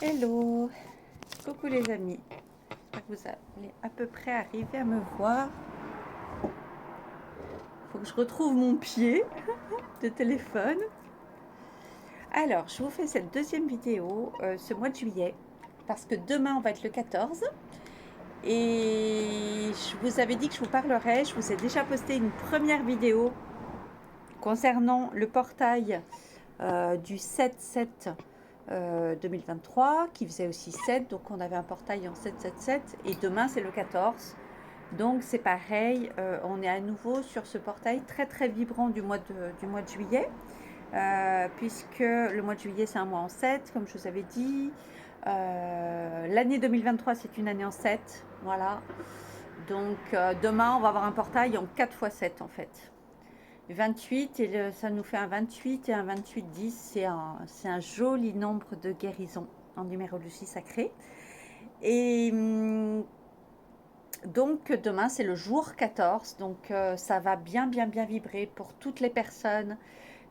Hello, coucou les amis. Vous allez à peu près arriver à me voir. Faut que je retrouve mon pied de téléphone. Alors, je vous fais cette deuxième vidéo ce mois de juillet parce que demain on va être le 14 et je vous avais dit que je vous parlerais. Je vous ai déjà posté une première vidéo concernant le portail du 7-7 2023 qui faisait aussi 7, donc on avait un portail en 7-7-7 et demain c'est le 14. Donc c'est pareil, on est à nouveau sur ce portail très très vibrant du mois de juillet, puisque le mois de juillet c'est un mois en 7, comme je vous avais dit. L'année 2023 c'est une année en 7, voilà. Donc demain on va avoir un portail en 4 fois 7 en fait. 28, et ça nous fait un 28 et un 28-10, c'est un joli nombre de guérisons en numérologie sacrée. Et donc demain c'est le jour 14, donc ça va bien vibrer pour toutes les personnes.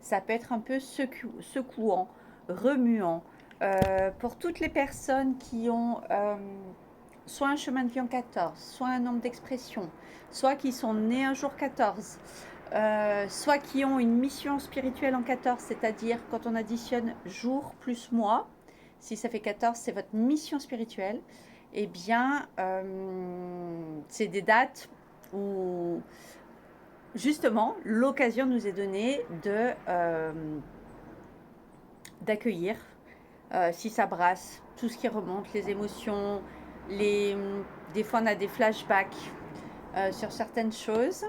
Ça peut être un peu secouant, remuant. Pour toutes les personnes qui ont soit un chemin de vie en 14, soit un nombre d'expression, soit qui sont nés un jour 14, soit qui ont une mission spirituelle en 14, c'est-à-dire quand on additionne jour plus mois, si ça fait 14, c'est votre mission spirituelle. Eh bien, c'est des dates où justement l'occasion nous est donnée d'accueillir, si ça brasse, tout ce qui remonte, les émotions, des fois on a des flashbacks sur certaines choses.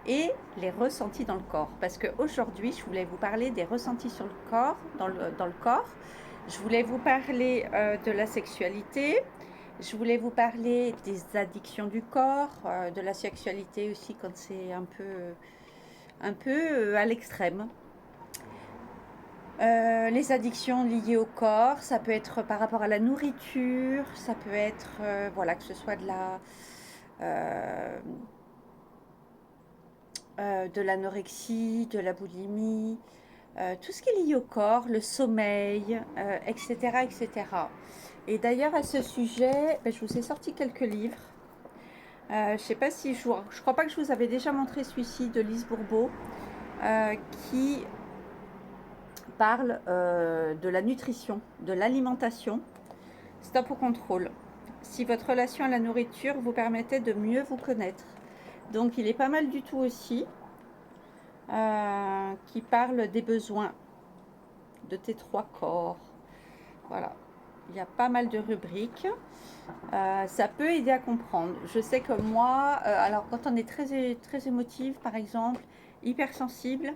Et les ressentis dans le corps. Parce qu'aujourd'hui, je voulais vous parler des ressentis sur le corps, dans le corps. Je voulais vous parler de la sexualité. Je voulais vous parler des addictions du corps, de la sexualité aussi quand c'est un peu à l'extrême. Les addictions liées au corps, ça peut être par rapport à la nourriture, ça peut être, voilà, que ce soit de l'anorexie, de la boulimie, tout ce qui est lié au corps, le sommeil, etc., etc. Et d'ailleurs, à ce sujet, je vous ai sorti quelques livres. Je ne sais pas si je crois pas que je vous avais déjà montré celui-ci de Lise Bourbeau, qui parle de la nutrition, de l'alimentation. Stop au contrôle. Si votre relation à la nourriture vous permettait de mieux vous connaître. Donc il est pas mal du tout aussi, qui parle des besoins de tes trois corps. Voilà, il y a pas mal de rubriques. Ça peut aider à comprendre. Je sais que moi, alors quand on est très émotive, par exemple, hypersensible,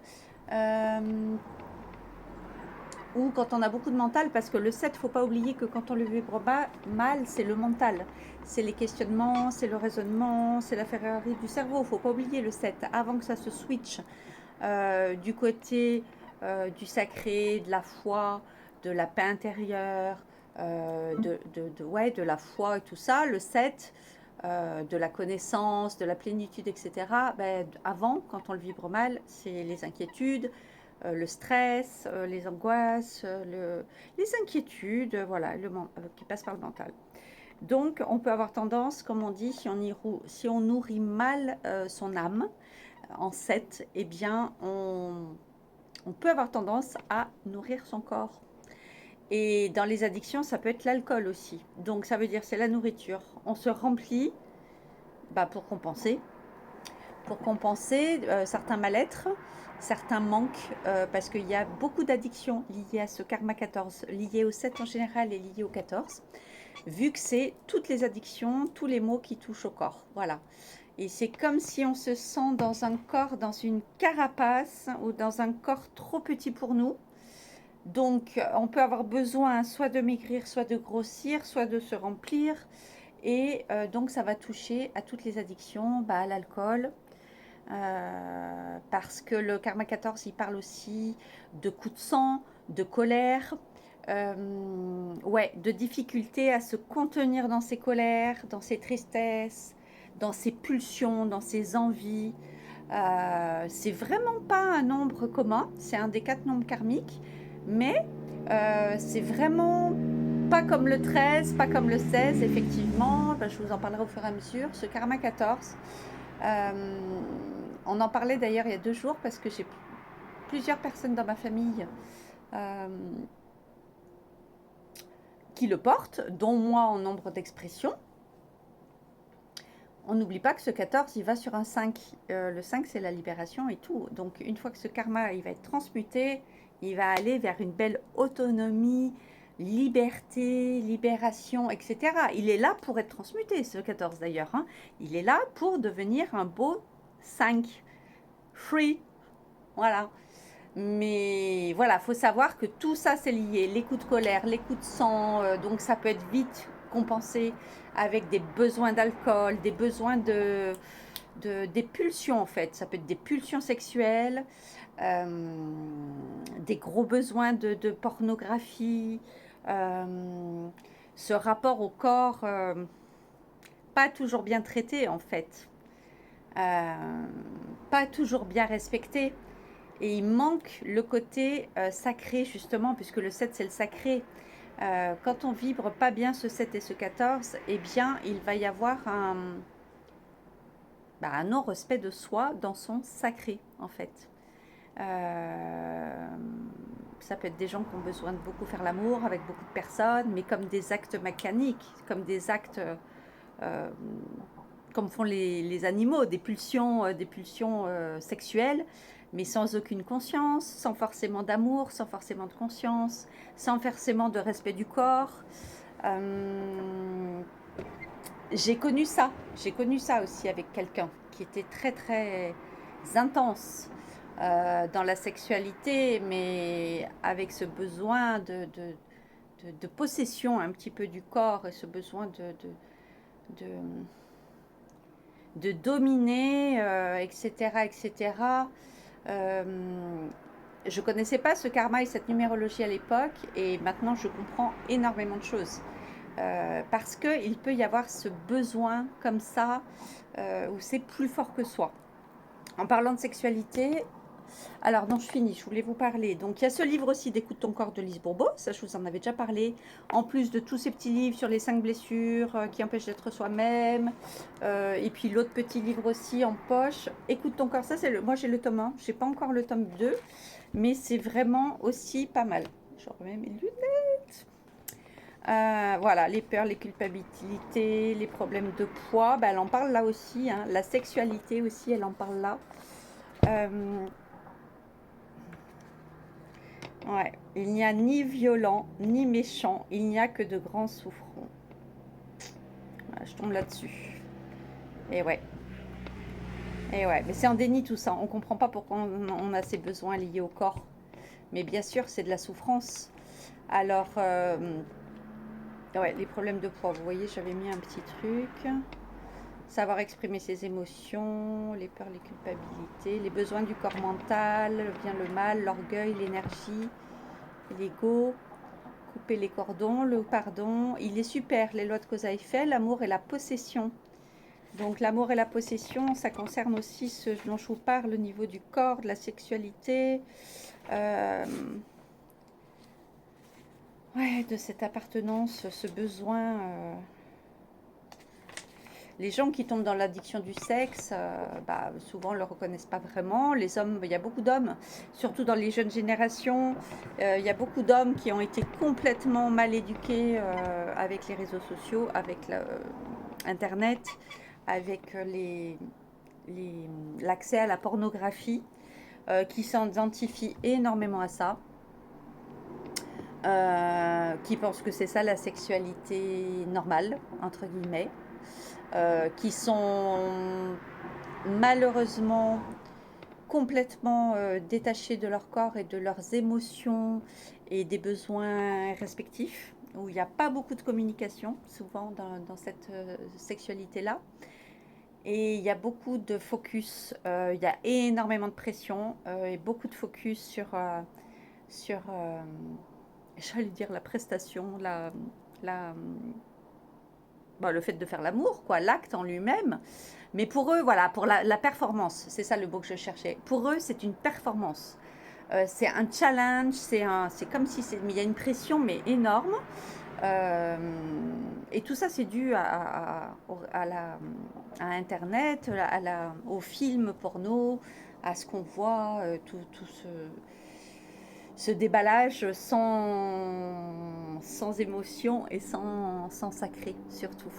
ou quand on a beaucoup de mental, parce que le 7, faut pas oublier que quand on le vibre mal, c'est le mental. C'est les questionnements, c'est le raisonnement, c'est la Ferrari du cerveau. Faut pas oublier le 7, avant que ça se switch du côté du sacré, de la foi, de la paix intérieure, ouais, de la foi et tout ça. Le 7, de la connaissance, de la plénitude, etc. Ben, avant, quand on le vibre mal, c'est les inquiétudes, le stress, les angoisses, les inquiétudes, voilà, qui passent par le mental. Donc, on peut avoir tendance, comme on dit, si on nourrit mal son âme en 7, eh bien, on peut avoir tendance à nourrir son corps. Et dans les addictions, ça peut être l'alcool aussi. Donc, ça veut dire c'est la nourriture. On se remplit pour compenser. Pour compenser certains mal-être, certains manques, parce qu'il y a beaucoup d'addictions liées à ce karma 14, liées au 7 en général et liées au 14, vu que c'est toutes les addictions, tous les maux qui touchent au corps. Voilà. Et c'est comme si on se sent dans un corps, dans une carapace ou dans un corps trop petit pour nous. Donc, on peut avoir besoin soit de maigrir, soit de grossir, soit de se remplir. Et donc, ça va toucher à toutes les addictions, à l'alcool, parce que le karma 14, il parle aussi de coups de sang, de colère, ouais, de difficulté à se contenir dans ses colères, dans ses tristesses, dans ses pulsions, dans ses envies. C'est vraiment pas un nombre commun, c'est un des 4 nombres karmiques, Mais c'est vraiment pas comme le 13, pas comme le 16, effectivement. Ben, je vous en parlerai au fur et à mesure. Ce karma 14, on en parlait d'ailleurs il y a 2 jours parce que j'ai plusieurs personnes dans ma famille qui le portent, dont moi en nombre d'expressions. On n'oublie pas que ce 14, il va sur un 5. Le 5, c'est la libération et tout. Donc, une fois que ce karma, il va être transmuté, il va aller vers une belle autonomie, liberté, libération, etc. Il est là pour être transmuté, ce 14 d'ailleurs. Hein. Il est là pour devenir un beau 5. Free. Voilà. Mais voilà, il faut savoir que tout ça, c'est lié. Les coups de colère, les coups de sang, donc ça peut être vite compensé avec des besoins d'alcool, des besoins des pulsions en fait. Ça peut être des pulsions sexuelles, des gros besoins de pornographie, ce rapport au corps pas toujours bien traité en fait, pas toujours bien respecté. Et il manque le côté sacré, justement, puisque le 7, c'est le sacré. Quand on vibre pas bien ce 7 et ce 14, eh bien, il va y avoir un non-respect de soi dans son sacré, en fait. Ça peut être des gens qui ont besoin de beaucoup faire l'amour avec beaucoup de personnes, mais comme des actes mécaniques, comme des actes comme font les animaux, des pulsions sexuelles, mais sans aucune conscience, sans forcément d'amour, sans forcément de conscience, sans forcément de respect du corps. J'ai connu ça aussi avec quelqu'un qui était très très intense dans la sexualité, mais avec ce besoin de possession un petit peu du corps et ce besoin de dominer, etc., etc. Je connaissais pas ce karma et cette numérologie à l'époque, et maintenant je comprends énormément de choses. Parce qu'il peut y avoir ce besoin comme ça, où c'est plus fort que soi. En parlant de sexualité, alors non, je finis, je voulais vous parler. Donc il y a ce livre aussi d'Écoute ton corps de Lise Bourbeau, ça je vous en avais déjà parlé, en plus de tous ces petits livres sur les 5 blessures qui empêchent d'être soi-même, et puis l'autre petit livre aussi en poche, Écoute ton corps, ça c'est moi j'ai le tome 1, je n'ai pas encore le tome 2, mais c'est vraiment aussi pas mal. Je remets mes lunettes. Voilà, les peurs, les culpabilités, les problèmes de poids, ben, elle en parle là aussi, hein. La sexualité aussi, elle en parle là. Ouais, il n'y a ni violent, ni méchant, il n'y a que de grands souffrants. Voilà, je tombe là-dessus. Et ouais. Et ouais, mais c'est en déni tout ça. On ne comprend pas pourquoi on a ces besoins liés au corps. Mais bien sûr, c'est de la souffrance. Alors, ouais, les problèmes de poids. Vous voyez, j'avais mis un petit truc. Savoir exprimer ses émotions, les peurs, les culpabilités, les besoins du corps mental, le bien, le mal, l'orgueil, l'énergie, l'ego, couper les cordons, le pardon. Il est super, les lois de cause à effet, l'amour et la possession. Donc l'amour et la possession, ça concerne aussi ce dont je vous parle au niveau du corps, de la sexualité, ouais, de cette appartenance, ce besoin. Les gens qui tombent dans l'addiction du sexe, souvent ne le reconnaissent pas vraiment. Les hommes, il y a beaucoup d'hommes, surtout dans les jeunes générations, il y a beaucoup d'hommes qui ont été complètement mal éduqués avec les réseaux sociaux, avec Internet, avec l'accès à la pornographie, qui s'identifient énormément à ça. Qui pensent que c'est ça la sexualité normale, entre guillemets. Qui sont malheureusement complètement détachés de leur corps et de leurs émotions et des besoins respectifs, où il n'y a pas beaucoup de communication, souvent dans cette sexualité-là. Et il y a beaucoup de focus, il y a énormément de pression et beaucoup de focus sur j'allais dire la prestation, le fait de faire l'amour, quoi, l'acte en lui-même. Mais pour eux, voilà, pour la performance, c'est ça le mot que je cherchais. Pour eux, c'est une performance. C'est un challenge, c'est comme si il y a une pression, mais énorme. Et tout ça, c'est dû à Internet, aux films porno, à ce qu'on voit, tout ce déballage sans émotion et sans sacré, surtout.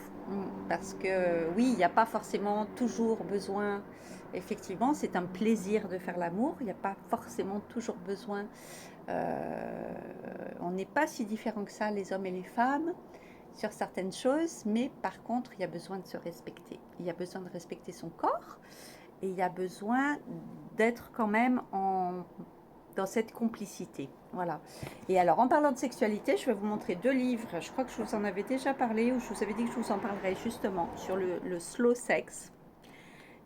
Parce que oui, il n'y a pas forcément toujours besoin, effectivement, c'est un plaisir de faire l'amour, il n'y a pas forcément toujours besoin. On n'est pas si différents que ça, les hommes et les femmes, sur certaines choses, mais par contre, il y a besoin de se respecter. Il y a besoin de respecter son corps et il y a besoin d'être quand même dans cette complicité. Voilà. Et alors, en parlant de sexualité, je vais vous montrer 2 livres. Je crois que je vous en avais déjà parlé ou je vous avais dit que je vous en parlerais justement sur le slow sex.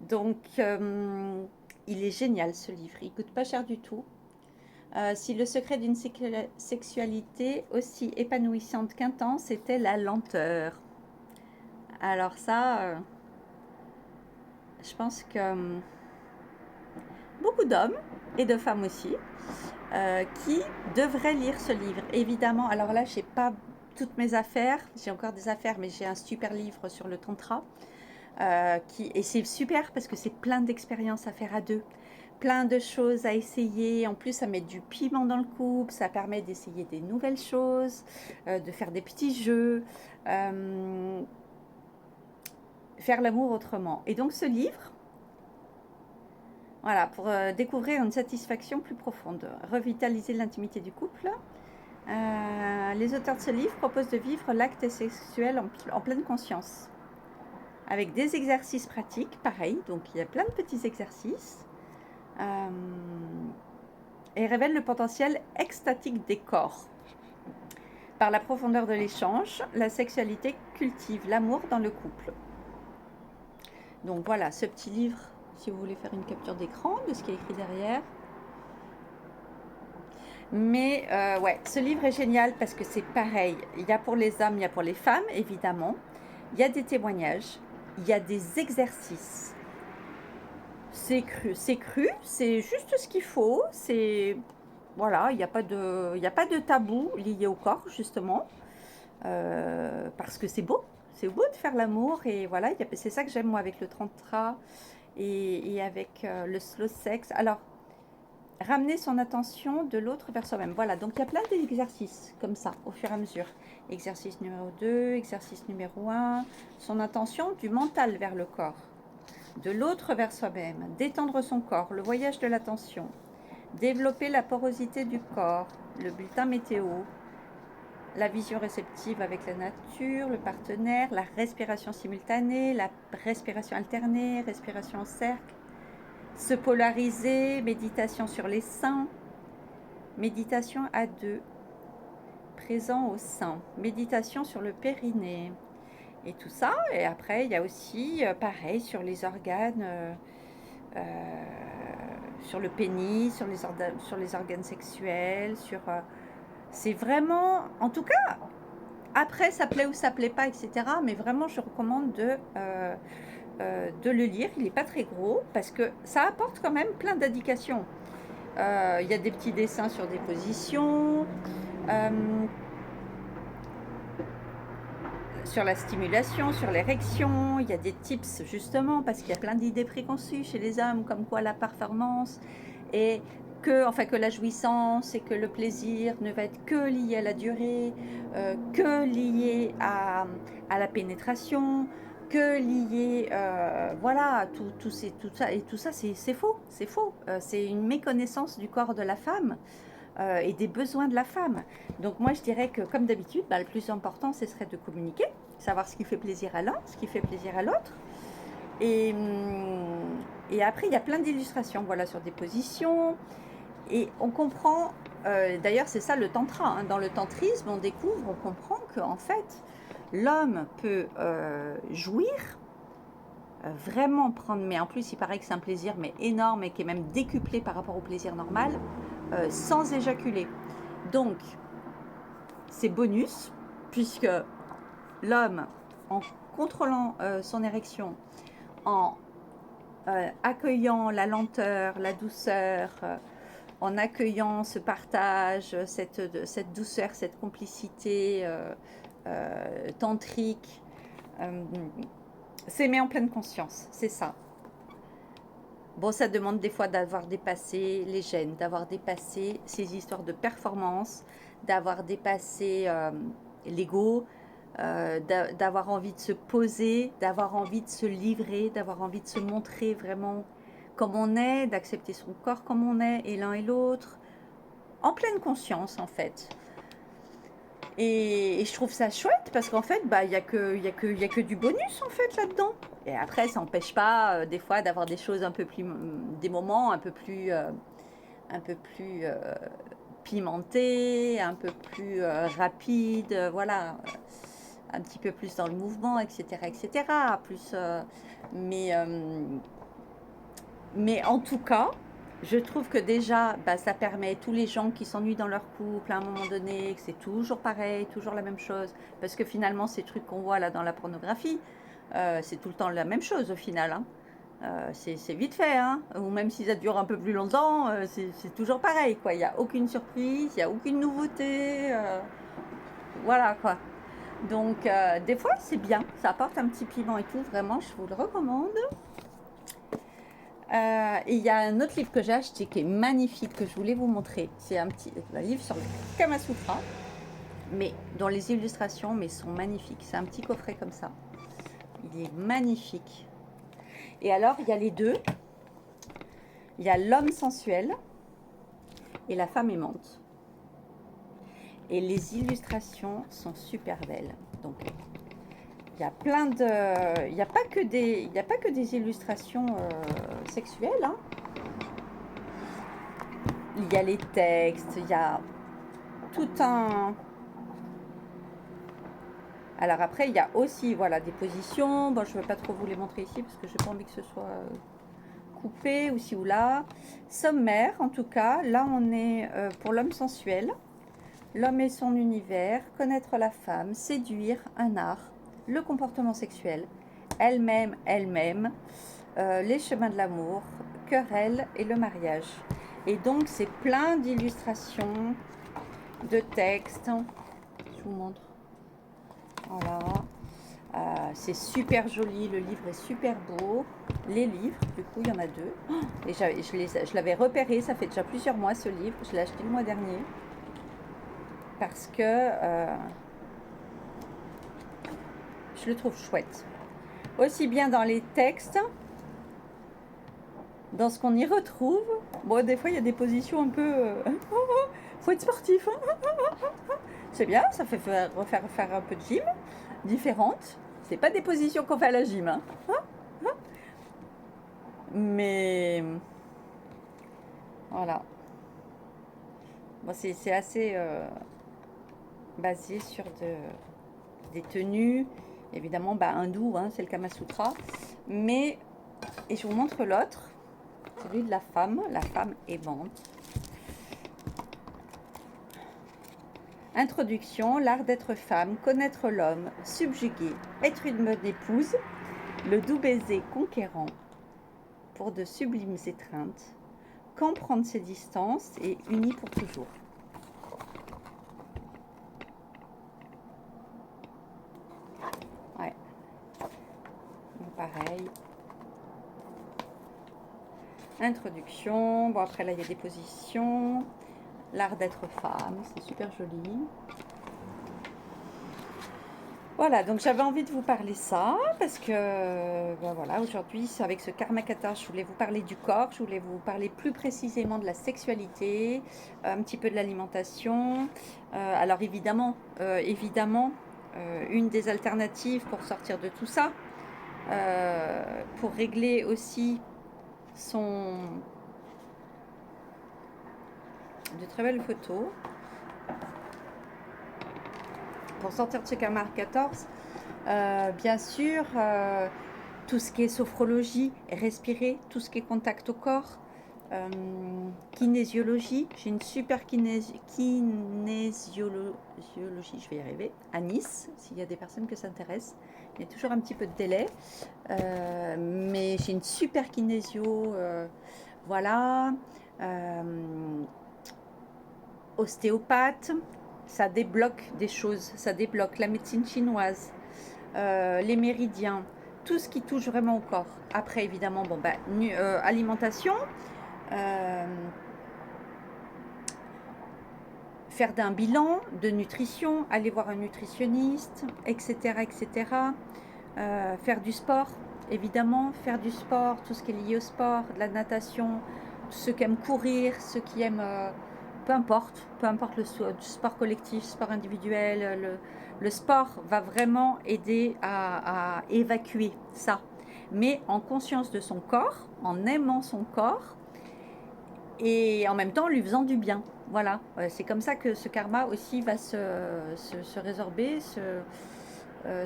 Donc, il est génial ce livre. Il coûte pas cher du tout. Si le secret d'une sexualité aussi épanouissante qu'intense était la lenteur. Alors ça, je pense que beaucoup d'hommes et de femmes aussi qui devraient lire ce livre. Évidemment, alors là, j'ai pas toutes mes affaires, j'ai encore des affaires, mais j'ai un super livre sur le tantra. Et c'est super parce que c'est plein d'expériences à faire à deux, plein de choses à essayer. En plus, ça met du piment dans le couple, ça permet d'essayer des nouvelles choses, de faire des petits jeux, faire l'amour autrement. Et donc ce livre, voilà, pour découvrir une satisfaction plus profonde, revitaliser l'intimité du couple. Les auteurs de ce livre proposent de vivre l'acte sexuel en pleine conscience, avec des exercices pratiques, pareil, donc il y a plein de petits exercices, et révèlent le potentiel extatique des corps. Par la profondeur de l'échange, la sexualité cultive l'amour dans le couple. Donc voilà, ce petit livre, si vous voulez faire une capture d'écran de ce qui est écrit derrière. Mais ouais, ce livre est génial parce que c'est pareil. Il y a pour les hommes, il y a pour les femmes, évidemment. Il y a des témoignages, il y a des exercices. C'est cru, c'est juste ce qu'il faut. C'est voilà, il n'y a pas de tabou lié au corps justement, parce que c'est beau de faire l'amour et voilà, c'est ça que j'aime moi avec le tantra et avec le slow sex. Alors ramener son attention de l'autre vers soi-même. Voilà, donc il y a plein d'exercices comme ça, au fur et à mesure. Exercice numéro 2, exercice numéro 1, son attention du mental vers le corps, de l'autre vers soi-même, détendre son corps, le voyage de l'attention, développer la porosité du corps, le bulletin météo, la vision réceptive avec la nature, le partenaire, la respiration simultanée, la respiration alternée, respiration en cercle, se polariser, méditation sur les seins, méditation à deux, présent au sein, méditation sur le périnée, et tout ça. Et après, il y a aussi, pareil, sur les organes, sur le pénis, sur les organes sexuels, c'est vraiment, en tout cas, après, ça plaît ou ça plaît pas, etc. Mais vraiment, je recommande de le lire. Il n'est pas très gros parce que ça apporte quand même plein d'indications. Il y a des petits dessins sur des positions, sur la stimulation, sur l'érection. Il y a des tips justement parce qu'il y a plein d'idées préconçues chez les hommes comme quoi la performance et que la jouissance et que le plaisir ne va être que lié à la durée, que lié à la pénétration, que lié voilà, tout ça. Et tout ça, c'est faux. C'est faux. C'est une méconnaissance du corps de la femme et des besoins de la femme. Donc moi, je dirais que, comme d'habitude, le plus important, ce serait de communiquer, savoir ce qui fait plaisir à l'un, ce qui fait plaisir à l'autre. Et après, il y a plein d'illustrations, voilà, sur des positions. Et on comprend, d'ailleurs c'est ça le tantra, hein. Dans le tantrisme on découvre, on comprend qu'en fait l'homme peut jouir, vraiment prendre, mais en plus il paraît que c'est un plaisir mais énorme et qui est même décuplé par rapport au plaisir normal, sans éjaculer. Donc c'est bonus, puisque l'homme, en contrôlant son érection, en accueillant la lenteur, la douceur, en accueillant ce partage, cette douceur, cette complicité tantrique. S'aimer en pleine conscience, c'est ça. Bon, ça demande des fois d'avoir dépassé les gènes, d'avoir dépassé ces histoires de performance, d'avoir dépassé l'ego, d'avoir envie de se poser, d'avoir envie de se livrer, d'avoir envie de se montrer vraiment comme on est, d'accepter son corps comme on est, et l'un et l'autre, en pleine conscience en fait. Et je trouve ça chouette parce qu'en fait, bah, il n'y a que du bonus en fait là-dedans. Et après, ça n'empêche pas des fois d'avoir des choses un peu plus, des moments un peu plus pimentés, un peu plus rapides, voilà, un petit peu plus dans le mouvement, etc., etc. Plus, mais en tout cas, je trouve que déjà, bah, ça permet tous les gens qui s'ennuient dans leur couple à un moment donné, que c'est toujours pareil, toujours la même chose. Parce que finalement, ces trucs qu'on voit là dans la pornographie, c'est tout le temps la même chose au final. Hein. C'est vite fait, hein. Ou même si ça dure un peu plus longtemps, c'est toujours pareil. Quoi. Il n'y a aucune surprise, il n'y a aucune nouveauté. Voilà quoi. Donc, des fois, c'est bien. Ça apporte un petit piment et tout. Vraiment, je vous le recommande. Et il y a un autre livre que j'ai acheté qui est magnifique, que je voulais vous montrer. C'est un livre sur le Kama Sutra, mais dont les illustrations sont magnifiques. C'est un petit coffret comme ça. Il est magnifique. Et alors, il y a les deux. Il y a l'homme sensuel et la femme aimante. Et les illustrations sont super belles. Donc, il y a plein de... Il n'y a pas que des illustrations sexuelles, hein. Il y a les textes, il y a tout un... Alors après, il y a aussi, voilà, des positions. Bon, je ne vais pas trop vous les montrer ici parce que je n'ai pas envie que ce soit coupé ou ci ou là. Sommaire, en tout cas. Là, on est pour l'homme sensuel. L'homme et son univers, connaître la femme, séduire, un art, le comportement sexuel, elle-même, les chemins de l'amour, querelle et le mariage. Et donc, c'est plein d'illustrations, de textes. Je vous montre. Voilà. C'est super joli, le livre est super beau. Les livres, du coup, il y en a deux. Et je l'avais repéré, ça fait déjà plusieurs mois ce livre. Je l'ai acheté le mois dernier. Parce que je le trouve chouette. Aussi bien dans les textes, dans ce qu'on y retrouve. Bon, des fois, il y a des positions un peu... faut être sportif. C'est bien, ça fait faire un peu de gym, différentes. C'est pas des positions qu'on fait à la gym. Hein. Mais... Voilà. Bon, c'est assez basé sur des tenues. Évidemment, bah, hindou, hein, c'est le Kama Sutra. Mais, et je vous montre l'autre, celui de la femme aimante. Introduction, l'art d'être femme, connaître l'homme, subjuguer, être une bonne épouse, le doux baiser conquérant pour de sublimes étreintes, comprendre ses distances et unis pour toujours. Ouais. Pareil. Introduction. Bon, après, là, il y a des positions. L'art d'être femme. C'est super joli. Voilà, donc j'avais envie de vous parler ça. Parce que, ben voilà, aujourd'hui, avec ce Karma Kata, je voulais vous parler du corps. Je voulais vous parler plus précisément de la sexualité. Un petit peu de l'alimentation. Alors, évidemment, une des alternatives pour sortir de tout ça, pour régler aussi de très belles photos, pour sortir de ce Karma 14, bien sûr, tout ce qui est sophrologie, respirer, tout ce qui est contact au corps, kinésiologie. J'ai une super kinésiologie, je vais y arriver, à Nice, s'il y a des personnes que ça intéresse. Il y a toujours un petit peu de délai, mais j'ai une super kinésio, voilà. Ostéopathe, ça débloque des choses, ça débloque la médecine chinoise, les méridiens, tout ce qui touche vraiment au corps. Après, évidemment, bon, bah, alimentation, faire d'un bilan de nutrition, aller voir un nutritionniste, etc., etc. Faire du sport, évidemment, faire du sport, tout ce qui est lié au sport, de la natation, ceux qui aiment courir, ceux qui aiment, peu importe le sport collectif, sport individuel, le sport va vraiment aider à évacuer ça, mais en conscience de son corps, en aimant son corps, et en même temps en lui faisant du bien. Voilà, c'est comme ça que ce karma aussi va se résorber,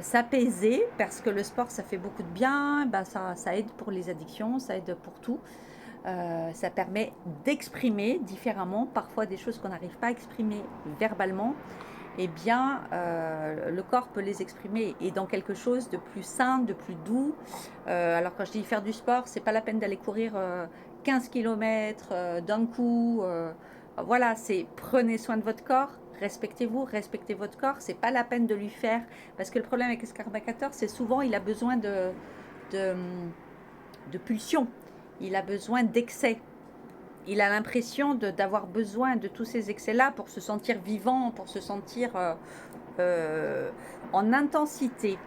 s'apaiser, parce que le sport, ça fait beaucoup de bien, ben ça aide pour les addictions, ça aide pour tout. Ça permet d'exprimer différemment, parfois des choses qu'on n'arrive pas à exprimer verbalement, eh bien, le corps peut les exprimer et dans quelque chose de plus sain, de plus doux. Alors quand je dis faire du sport, c'est pas la peine d'aller courir 15 km d'un coup. Voilà, c'est prenez soin de votre corps, respectez-vous, respectez votre corps. C'est pas la peine de lui faire, parce que le problème avec l'escarbacateur, c'est souvent il a besoin de, de pulsions, il a besoin d'excès. Il a l'impression d'avoir besoin de tous ces excès-là pour se sentir vivant, pour se sentir en intensité.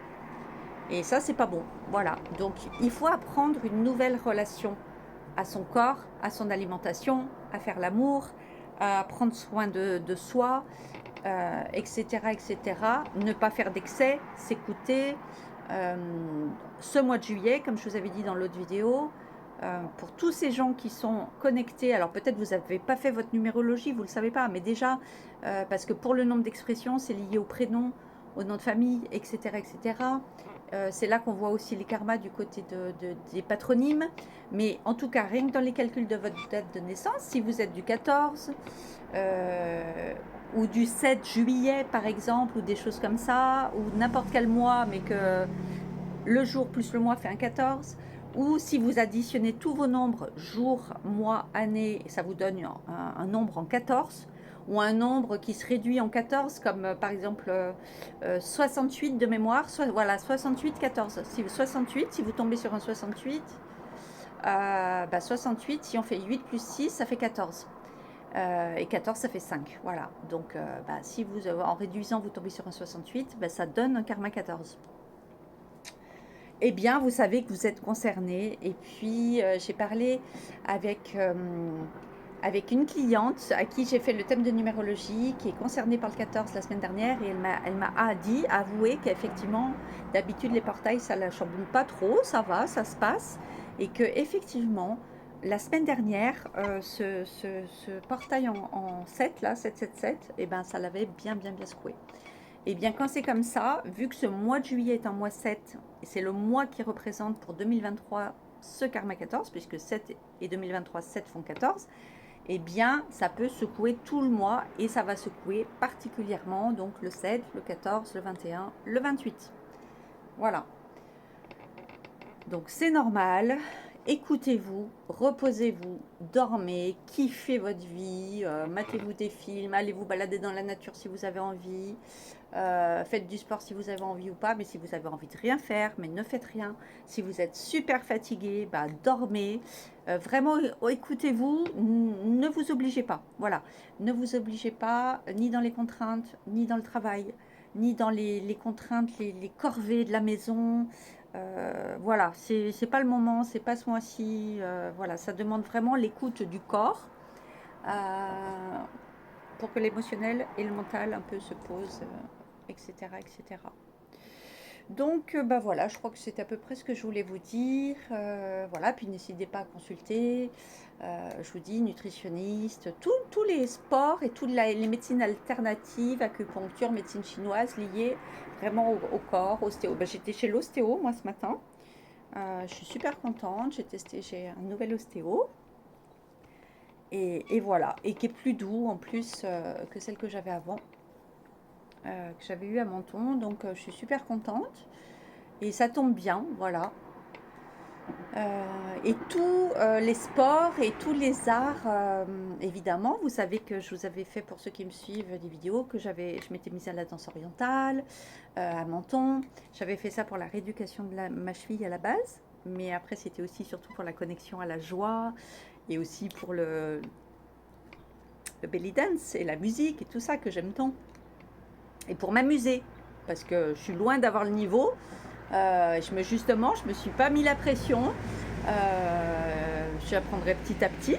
Et ça, c'est pas bon. Voilà. Donc, il faut apprendre une nouvelle relation à son corps, à son alimentation, à faire l'amour, à prendre soin de soi, etc., etc. Ne pas faire d'excès, s'écouter. Ce mois de juillet, comme je vous avais dit dans l'autre vidéo, pour tous ces gens qui sont connectés, alors peut-être vous n'avez pas fait votre numérologie, vous ne le savez pas, mais déjà, parce que pour le nombre d'expressions, c'est lié au prénom, au nom de famille, etc., etc. C'est là qu'on voit aussi les karmas du côté des patronymes. Mais en tout cas, rien que dans les calculs de votre date de naissance, si vous êtes du 14 ou du 7 juillet, par exemple, ou des choses comme ça, ou n'importe quel mois, mais que le jour plus le mois fait un 14, ou si vous additionnez tous vos nombres, jour, mois, année, ça vous donne un nombre en 14, ou un nombre qui se réduit en 14, comme par exemple 68 de mémoire, voilà, 68, 14. Si, 68, si vous tombez sur un 68, 68, si on fait 8 plus 6, ça fait 14. Et 14, ça fait 5. Voilà. Donc, si vous, en réduisant, vous tombez sur un 68, ça donne un karma 14. Eh bien, vous savez que vous êtes concerné. Et puis, j'ai parlé avec, avec une cliente à qui j'ai fait le thème de numérologie, qui est concernée par le 14 la semaine dernière. Et elle m'a avoué qu'effectivement, d'habitude, les portails, ça ne la chamboule pas trop. Ça va, ça se passe. Et que effectivement, la semaine dernière, ce portail en 7, là, 777, eh ben, ça l'avait bien secoué. Et bien, quand c'est comme ça, vu que ce mois de juillet est un mois 7, et c'est le mois qui représente pour 2023 ce karma 14, puisque 7 et 2023, 7 font 14, eh bien, ça peut secouer tout le mois, et ça va secouer particulièrement donc le 7, le 14, le 21, le 28. Voilà. Donc, c'est normal. Écoutez-vous, reposez-vous, dormez, kiffez votre vie, matez-vous des films, allez vous balader dans la nature si vous avez envie, faites du sport si vous avez envie ou pas, mais si vous avez envie de rien faire, mais ne faites rien. Si vous êtes super fatigué, dormez. Vraiment, écoutez-vous, ne vous obligez pas. Voilà, ne vous obligez pas, ni dans les contraintes, ni dans le travail, ni dans les contraintes, les corvées de la maison. Voilà, c'est pas le moment, c'est pas ce mois-ci. Voilà, ça demande vraiment l'écoute du corps pour que l'émotionnel et le mental un peu se posent, etc., etc. Donc, voilà, je crois que c'est à peu près ce que je voulais vous dire. Voilà, puis n'hésitez pas à consulter. Je vous dis, nutritionniste, tous les sports et toutes les médecines alternatives, acupuncture, médecine chinoise liées vraiment au corps, ostéo. J'étais chez l'ostéo, moi, ce matin. Je suis super contente. J'ai un nouvel ostéo. Et voilà. Et qui est plus doux en plus que celle que j'avais avant. Que j'avais eu à Menton. Donc, je suis super contente. Et ça tombe bien, voilà. Et tous les sports et tous les arts, évidemment. Vous savez que je vous avais fait, pour ceux qui me suivent, des vidéos que je m'étais mise à la danse orientale, à Menton. J'avais fait ça pour la rééducation de ma cheville à la base, mais après c'était aussi surtout pour la connexion à la joie et aussi pour le belly dance et la musique et tout ça que j'aime tant. Et pour m'amuser, parce que je suis loin d'avoir le niveau. Justement, je me suis pas mis la pression. J'apprendrai petit à petit.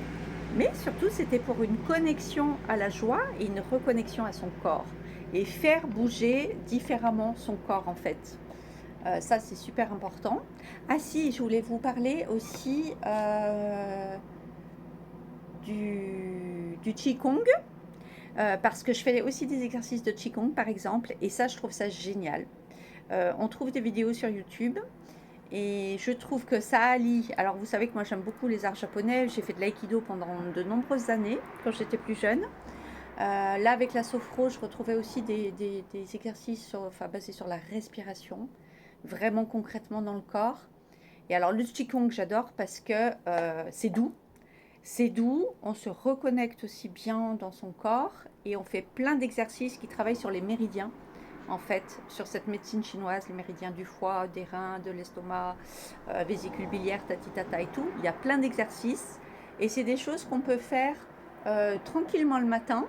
Mais surtout, c'était pour une connexion à la joie et une reconnexion à son corps. Et faire bouger différemment son corps, en fait. Ça, c'est super important. Ah si, je voulais vous parler aussi du Qigong. Parce que je fais aussi des exercices de Qigong, par exemple. Et ça, je trouve ça génial. On trouve des vidéos sur YouTube. Et je trouve que ça allie. Alors, vous savez que moi, j'aime beaucoup les arts japonais. J'ai fait de l'aïkido pendant de nombreuses années, quand j'étais plus jeune. Là, avec la sophro, je retrouvais aussi des exercices basés sur la respiration, vraiment concrètement dans le corps. Et alors, le Qigong, j'adore parce que c'est doux. C'est doux, on se reconnecte aussi bien dans son corps et on fait plein d'exercices qui travaillent sur les méridiens. En fait, sur cette médecine chinoise, les méridiens du foie, des reins, de l'estomac, vésicule biliaire, tatitata et tout. Il y a plein d'exercices et c'est des choses qu'on peut faire tranquillement le matin,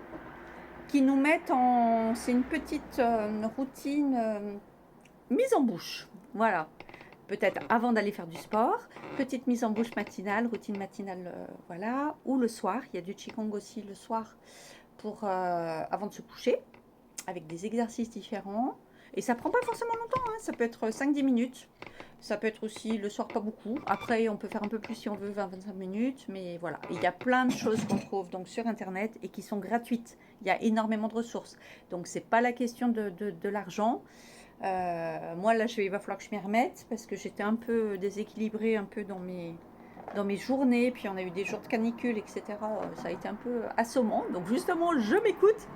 qui nous mettent en... C'est une petite routine mise en bouche. Voilà. Peut-être avant d'aller faire du sport, petite mise en bouche matinale, routine matinale, voilà. Ou le soir, il y a du Qigong aussi le soir pour avant de se coucher, avec des exercices différents. Et ça prend pas forcément longtemps, hein. Ça peut être 5-10 minutes. Ça peut être aussi le soir, pas beaucoup. Après, on peut faire un peu plus si on veut, 20-25 minutes. Mais voilà, il y a plein de choses qu'on trouve donc sur Internet et qui sont gratuites. Il y a énormément de ressources. Donc, c'est pas la question de l'argent. Moi, là, il va falloir que je m'y remette parce que j'étais un peu déséquilibrée un peu dans mes journées. Puis, on a eu des jours de canicule, etc. Ça a été un peu assommant. Donc, justement, je m'écoute.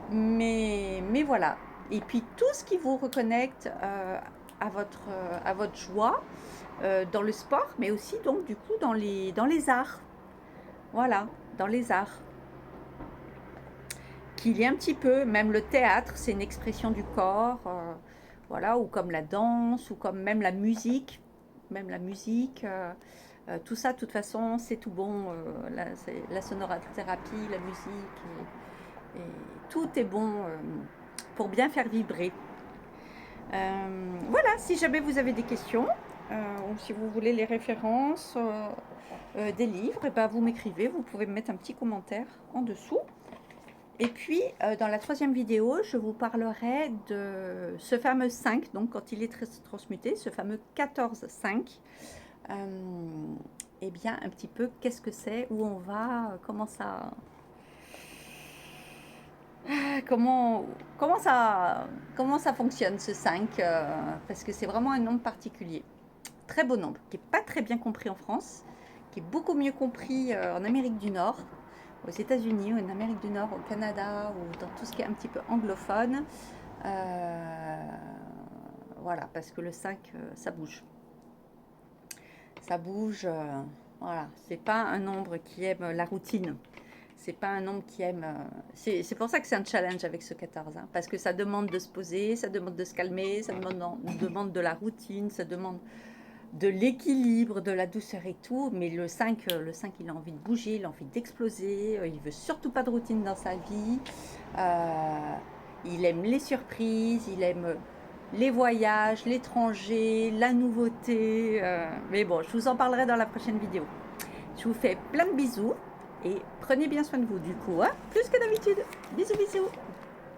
Mais voilà. Et puis, tout ce qui vous reconnecte à votre joie dans le sport, mais aussi, donc, du coup, dans les arts. Voilà, dans les arts. Qu'il y ait un petit peu, même le théâtre, c'est une expression du corps, voilà, ou comme la danse, ou comme même la musique, tout ça, de toute façon, c'est tout bon, la sonorathérapie, la musique, et tout est bon pour bien faire vibrer. Voilà, si jamais vous avez des questions, ou si vous voulez les références des livres, et ben vous m'écrivez, vous pouvez me mettre un petit commentaire en dessous. Et puis, dans la troisième vidéo, je vous parlerai de ce fameux 5, donc quand il est transmuté, ce fameux 14-5. Eh bien, un petit peu, qu'est-ce que c'est, où on va, comment ça fonctionne ce 5, parce que c'est vraiment un nombre particulier. Très beau nombre, qui n'est pas très bien compris en France, qui est beaucoup mieux compris en Amérique du Nord, aux États-Unis, en Amérique du Nord, au Canada, ou dans tout ce qui est un petit peu anglophone. Voilà, parce que le 5, ça bouge. Ça bouge, voilà. C'est pas un nombre qui aime la routine. C'est pas un nombre qui aime... c'est pour ça que c'est un challenge avec ce 14, hein, parce que ça demande de se poser, ça demande de se calmer, ça demande de la routine, ça demande de l'équilibre, de la douceur et tout, mais le 5, il a envie de bouger, il a envie d'exploser, il veut surtout pas de routine dans sa vie, il aime les surprises, il aime les voyages, l'étranger, la nouveauté, mais bon, je vous en parlerai dans la prochaine vidéo. Je vous fais plein de bisous et prenez bien soin de vous du coup, hein, plus que d'habitude. Bisous, bisous.